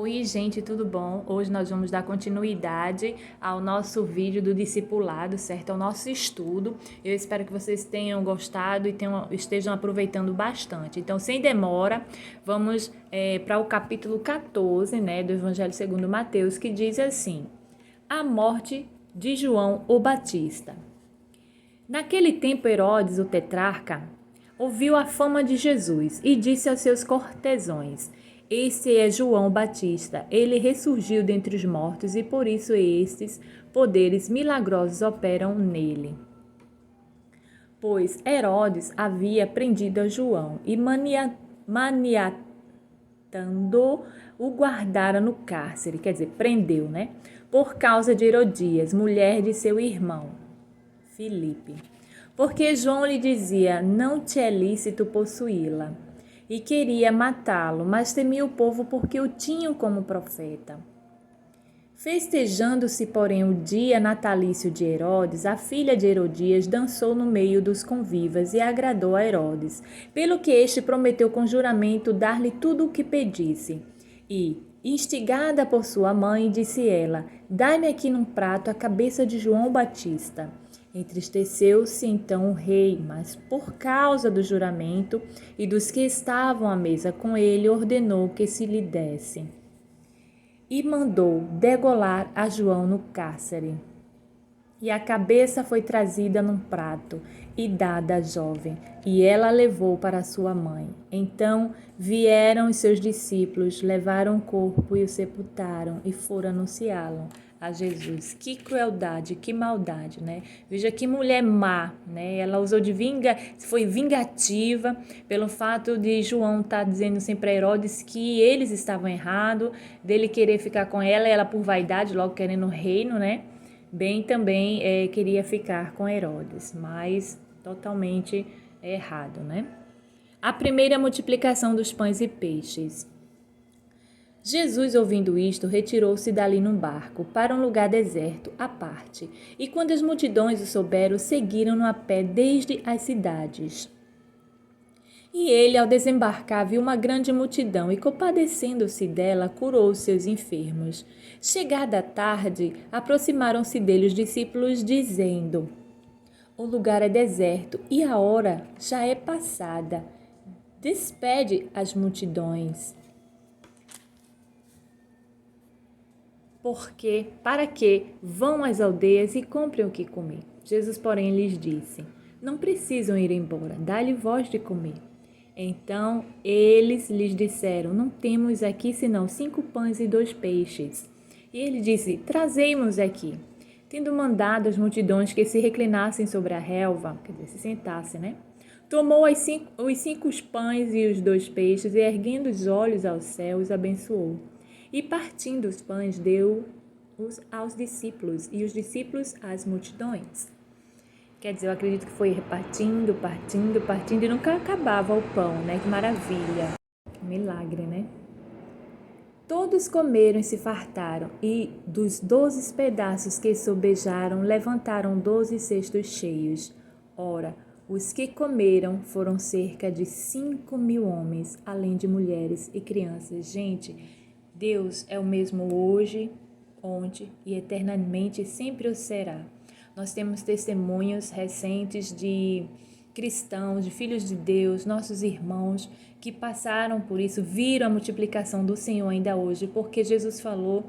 Oi, gente, tudo bom? Hoje nós vamos dar continuidade ao nosso vídeo do discipulado, certo? Ao nosso estudo. Eu espero que vocês tenham gostado e estejam aproveitando bastante. Então, sem demora, vamos para o capítulo 14, né, do Evangelho segundo Mateus, que diz assim: A morte de João o Batista. Naquele tempo, Herodes, o tetrarca, ouviu a fama de Jesus e disse aos seus cortesões: Este é João Batista. Ele ressurgiu dentre os mortos e por isso estes poderes milagrosos operam nele. Pois Herodes havia prendido a João e maniatando o guardara no cárcere, quer dizer, prendeu, né? Por causa de Herodias, mulher de seu irmão Filipe. Porque João lhe dizia: Não te é lícito possuí-la. E queria matá-lo, mas temia o povo porque o tinham como profeta. Festejando-se, porém, o dia natalício de Herodes, a filha de Herodias dançou no meio dos convivas e agradou a Herodes, pelo que este prometeu com juramento dar-lhe tudo o que pedisse. E, instigada por sua mãe, disse ela: Dai-me aqui num prato a cabeça de João Batista. Entristeceu-se então o rei, mas por causa do juramento e dos que estavam à mesa com ele, ordenou que se lhe desse. E mandou degolar a João no cárcere. E a cabeça foi trazida num prato e dada à jovem, e ela a levou para sua mãe. Então vieram os seus discípulos, levaram o corpo e o sepultaram, e foram anunciá-lo a Jesus. Que crueldade, que maldade, né? Veja que mulher má, né? Ela usou foi vingativa pelo fato de João estar dizendo sempre a Herodes que eles estavam errados, dele querer ficar com ela, e ela por vaidade, logo querendo o reino, né? Bem também queria ficar com Herodes, mas totalmente errado, né? A primeira multiplicação dos pães e peixes. Jesus, ouvindo isto, retirou-se dali num barco, para um lugar deserto, à parte. E quando as multidões o souberam, seguiram-no a pé desde as cidades. E ele, ao desembarcar, viu uma grande multidão e, compadecendo-se dela, curou os seus enfermos. Chegada a tarde, aproximaram-se dele os discípulos, dizendo: O lugar é deserto e a hora já é passada. Despede as multidões. Para que vão às aldeias e comprem o que comer. Jesus, porém, lhes disse: Não precisam ir embora, dá-lhe voz de comer. Então eles lhes disseram: Não temos aqui senão 5 pães e 2 peixes. E ele disse: Trazei-mos aqui. Tendo mandado as multidões que se reclinassem sobre a relva, quer dizer, se sentassem, né? Tomou os 5 pães e os 2 peixes e, erguendo os olhos aos céus, abençoou. E partindo os pães, deu-os aos discípulos, e os discípulos às multidões. Quer dizer, eu acredito que foi partindo, e nunca acabava o pão, né? Que maravilha! Milagre, né? Todos comeram e se fartaram, e dos 12 pedaços que sobejaram, levantaram 12 cestos cheios. Ora, os que comeram foram cerca de 5.000 homens, além de mulheres e crianças. Gente, Deus é o mesmo hoje, ontem e eternamente sempre o será. Nós temos testemunhos recentes de cristãos, de filhos de Deus, nossos irmãos que passaram por isso, viram a multiplicação do Senhor ainda hoje, porque Jesus falou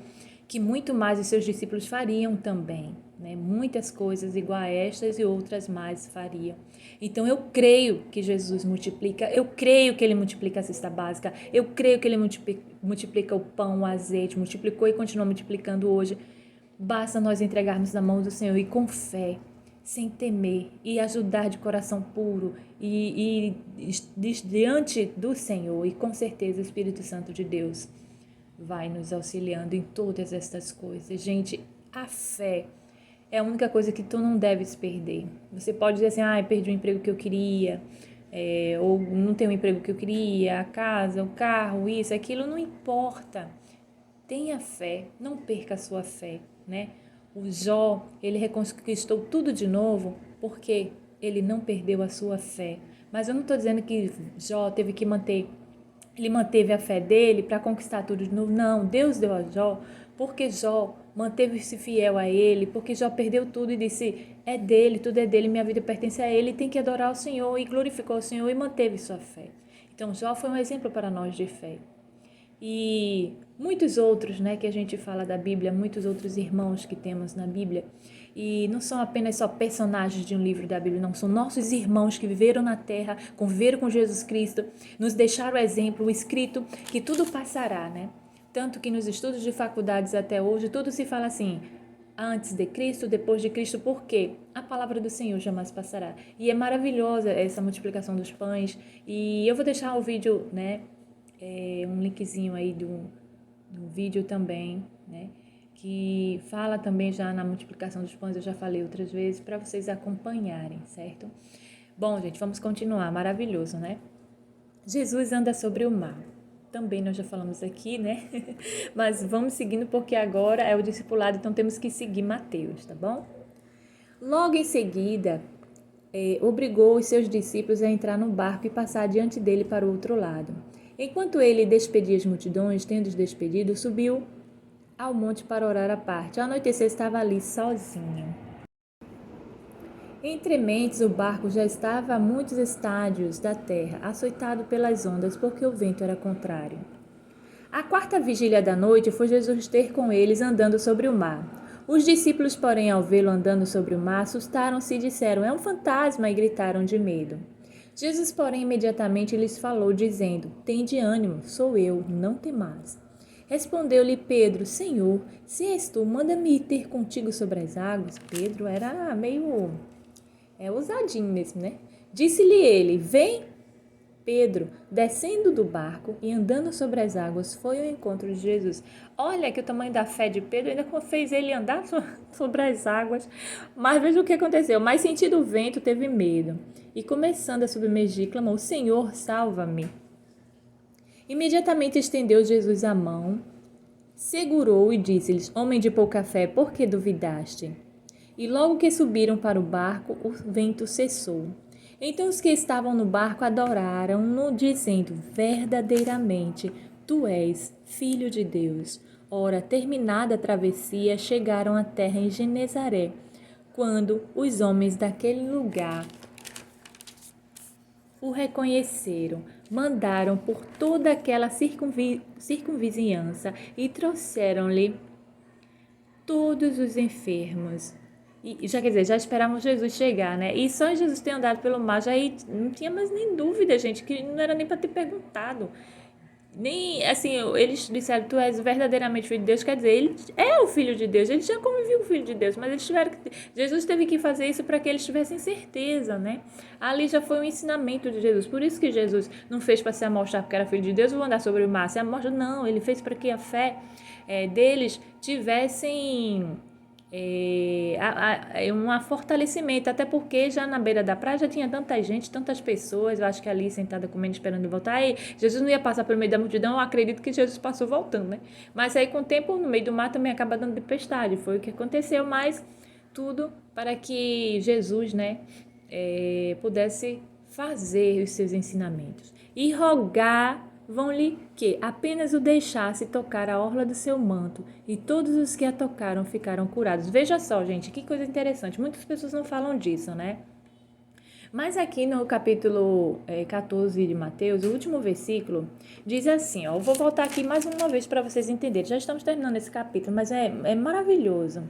que muito mais os seus discípulos fariam também, né? Muitas coisas igual a estas e outras mais fariam. Então eu creio que Jesus multiplica, eu creio que ele multiplica a cesta básica, eu creio que ele multiplica o pão, o azeite, multiplicou e continua multiplicando hoje. Basta nós entregarmos na mão do Senhor e com fé, sem temer, e ajudar de coração puro e diante do Senhor, e com certeza o Espírito Santo de Deus vai nos auxiliando em todas estas coisas. Gente, a fé é a única coisa que tu não deves perder. Você pode dizer assim: perdi o emprego que eu queria, ou não tenho o emprego que eu queria, a casa, o carro, isso, aquilo, não importa. Tenha fé, não perca a sua fé, né? O Jó, ele reconquistou tudo de novo porque ele não perdeu a sua fé. Mas eu não estou dizendo que Jó teve que manter ele manteve a fé dele para conquistar tudo de novo. Não, Deus deu a Jó, porque Jó manteve-se fiel a ele, porque Jó perdeu tudo e disse, é dele, tudo é dele, minha vida pertence a ele, tem que adorar o Senhor, e glorificou o Senhor e manteve sua fé. Então Jó foi um exemplo para nós de fé. E muitos outros, né, que a gente fala da Bíblia, muitos outros irmãos que temos na Bíblia, e não são apenas só personagens de um livro da Bíblia, não, são nossos irmãos que viveram na terra, conviveram com Jesus Cristo, nos deixaram o exemplo, o escrito, que tudo passará, né? Tanto que nos estudos de faculdades até hoje, tudo se fala assim, antes de Cristo, depois de Cristo, porque a palavra do Senhor jamais passará. E é maravilhosa essa multiplicação dos pães, e eu vou deixar o vídeo, né, um linkzinho aí do vídeo também, né? Que fala também já na multiplicação dos pães, eu já falei outras vezes, para vocês acompanharem, certo? Bom, gente, vamos continuar, maravilhoso, né? Jesus anda sobre o mar. Também nós já falamos aqui, né? Mas vamos seguindo porque agora é o discipulado, então temos que seguir Mateus, tá bom? Logo em seguida, obrigou os seus discípulos a entrar no barco e passar diante dele para o outro lado. Enquanto ele despedia as multidões, tendo-os despedido, subiu ao monte para orar à parte. Ao anoitecer, estava ali sozinho. Entre mentes, o barco já estava a muitos estádios da terra, açoitado pelas ondas, porque o vento era contrário. A quarta vigília da noite foi Jesus ter com eles andando sobre o mar. Os discípulos, porém, ao vê-lo andando sobre o mar, assustaram-se e disseram, é um fantasma, e gritaram de medo. Jesus, porém, imediatamente lhes falou, dizendo, tende ânimo, sou eu, não temais. Respondeu-lhe Pedro, Senhor, se és tu, manda-me ir ter contigo sobre as águas. Pedro era meio ousadinho mesmo, né? Disse-lhe ele, vem. Pedro, descendo do barco e andando sobre as águas, foi ao encontro de Jesus. Olha que o tamanho da fé de Pedro ainda fez ele andar sobre as águas. Mas veja o que aconteceu. Mas sentindo o vento, teve medo. E começando a submergir, clamou, Senhor, salva-me. Imediatamente estendeu Jesus a mão, segurou e disse-lhes, homem de pouca fé, por que duvidaste? E logo que subiram para o barco, o vento cessou. Então os que estavam no barco adoraram-no, dizendo, verdadeiramente, tu és Filho de Deus. Ora, terminada a travessia, chegaram à terra em Genezaré, quando os homens daquele lugar o reconheceram, mandaram por toda aquela circunvizinhança e trouxeram-lhe todos os enfermos. E já quer dizer, já esperavam Jesus chegar, né? E só Jesus ter andado pelo mar, já aí não tinha mais nem dúvida, gente, que não era nem para ter perguntado. Nem, assim, eles disseram, tu és verdadeiramente filho de Deus, quer dizer, ele é o filho de Deus, ele já conviveu com o filho de Deus, mas eles tiveram que, Jesus teve que fazer isso para que eles tivessem certeza, né? Ali já foi um ensinamento de Jesus, por isso que Jesus não fez para se amostrar porque era filho de Deus, vou andar sobre o mar, se amostra, não, ele fez para que a fé deles tivessem um fortalecimento, até porque já na beira da praia já tinha tanta gente, tantas pessoas, eu acho que ali sentada comendo, esperando voltar, e Jesus não ia passar pelo meio da multidão, eu acredito que Jesus passou voltando, né? Mas aí com o tempo, no meio do mar também acaba dando tempestade, foi o que aconteceu, mas tudo para que Jesus, né, pudesse fazer os seus ensinamentos e rogar vão-lhe que apenas o deixasse tocar a orla do seu manto, e todos os que a tocaram ficaram curados. Veja só, gente, que coisa interessante. Muitas pessoas não falam disso, né? Mas aqui no capítulo 14 de Mateus, o último versículo, diz assim, ó, eu vou voltar aqui mais uma vez para vocês entenderem. Já estamos terminando esse capítulo, mas é maravilhoso.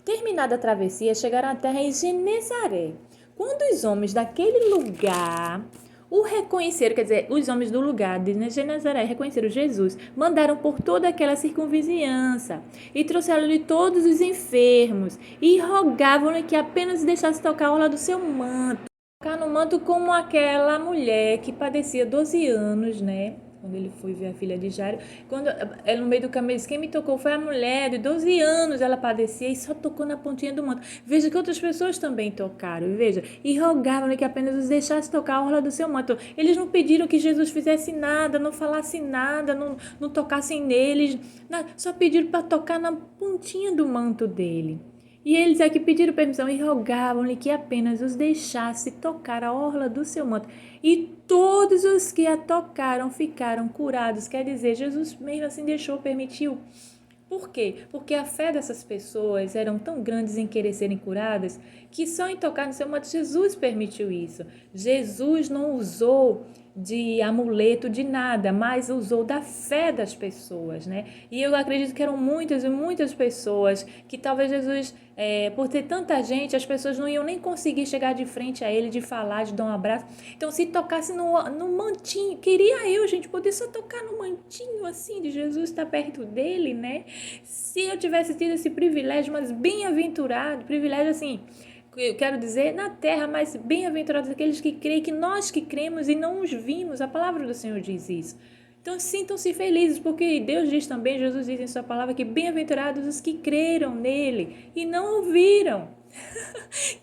Terminada a travessia, chegaram à terra em Genezaré. Quando os homens daquele lugar o reconheceram, quer dizer, os homens do lugar de Genezaré reconheceram Jesus, mandaram por toda aquela circunvizinhança e trouxeram-lhe todos os enfermos e rogavam-lhe que apenas deixasse tocar a orla do seu manto. Tocar no manto como aquela mulher que padecia 12 anos, né? Quando ele foi ver a filha de Jairo, quando ela no meio do caminho disse, quem me tocou foi a mulher de 12 anos, ela padecia e só tocou na pontinha do manto. Veja que outras pessoas também tocaram, veja, e rogavam-lhe que apenas os deixasse tocar a orla do seu manto. Eles não pediram que Jesus fizesse nada, não falasse nada, não tocassem neles, só pediram para tocar na pontinha do manto dele. E eles aqui pediram permissão e rogavam-lhe que apenas os deixasse tocar a orla do seu manto. E todos os que a tocaram ficaram curados. Quer dizer, Jesus mesmo assim deixou, permitiu. Por quê? Porque a fé dessas pessoas eram tão grandes em querer serem curadas que só em tocar no seu manto Jesus permitiu isso. Jesus não usou de amuleto de nada, mas usou da fé das pessoas, né? E eu acredito que eram muitas e muitas pessoas que talvez Jesus, por ter tanta gente, as pessoas não iam nem conseguir chegar de frente a ele, de falar, de dar um abraço. Então, se tocasse no mantinho, queria eu, gente, poder só tocar no mantinho assim de Jesus, estar perto dele, né? Se eu tivesse tido esse privilégio, mas bem-aventurado, privilégio assim, eu quero dizer, na terra, mas bem-aventurados aqueles que creem, que nós que cremos e não os vimos, a palavra do Senhor diz isso. Então sintam-se felizes, porque Deus diz também, Jesus diz em sua palavra, que bem-aventurados os que creram nele e não ouviram.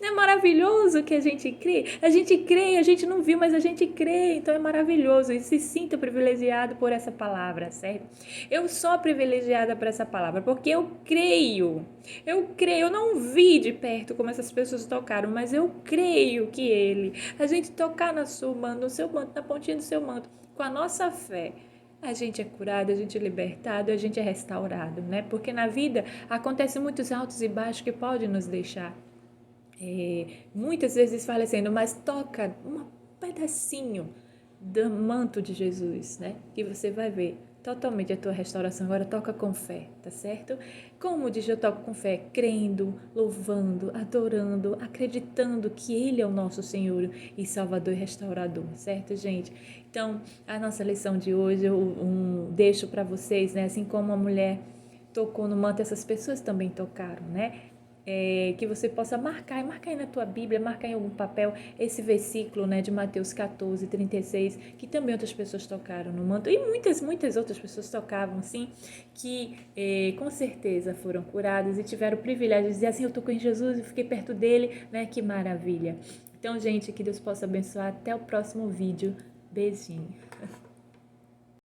Não é maravilhoso que a gente crê? A gente crê, a gente não viu, mas a gente crê, então é maravilhoso. E se sinta privilegiado por essa palavra, certo? Eu sou privilegiada por essa palavra, porque eu creio. Eu creio, eu não vi de perto como essas pessoas tocaram, mas eu creio que a gente tocar no seu manto, na pontinha do seu manto, com a nossa fé, a gente é curado, a gente é libertado, a gente é restaurado, né? Porque na vida acontecem muitos altos e baixos que podem nos deixar muitas vezes falecendo, mas toca um pedacinho do manto de Jesus, né? Que você vai ver totalmente a tua restauração. Agora toca com fé, tá certo? Como diz, eu toco com fé, crendo, louvando, adorando, acreditando que Ele é o nosso Senhor e Salvador e Restaurador, certo, gente? Então, a nossa lição de hoje eu deixo para vocês, né? Assim como a mulher tocou no manto, essas pessoas também tocaram, né? Que você possa marcar aí na tua Bíblia, marcar em algum papel esse versículo, né, de Mateus 14, 36, que também outras pessoas tocaram no manto, e muitas outras pessoas tocavam, sim, que com certeza foram curadas e tiveram o privilégio de dizer assim, eu tô com Jesus e fiquei perto dele, né, que maravilha. Então, gente, que Deus possa abençoar, até o próximo vídeo, beijinho.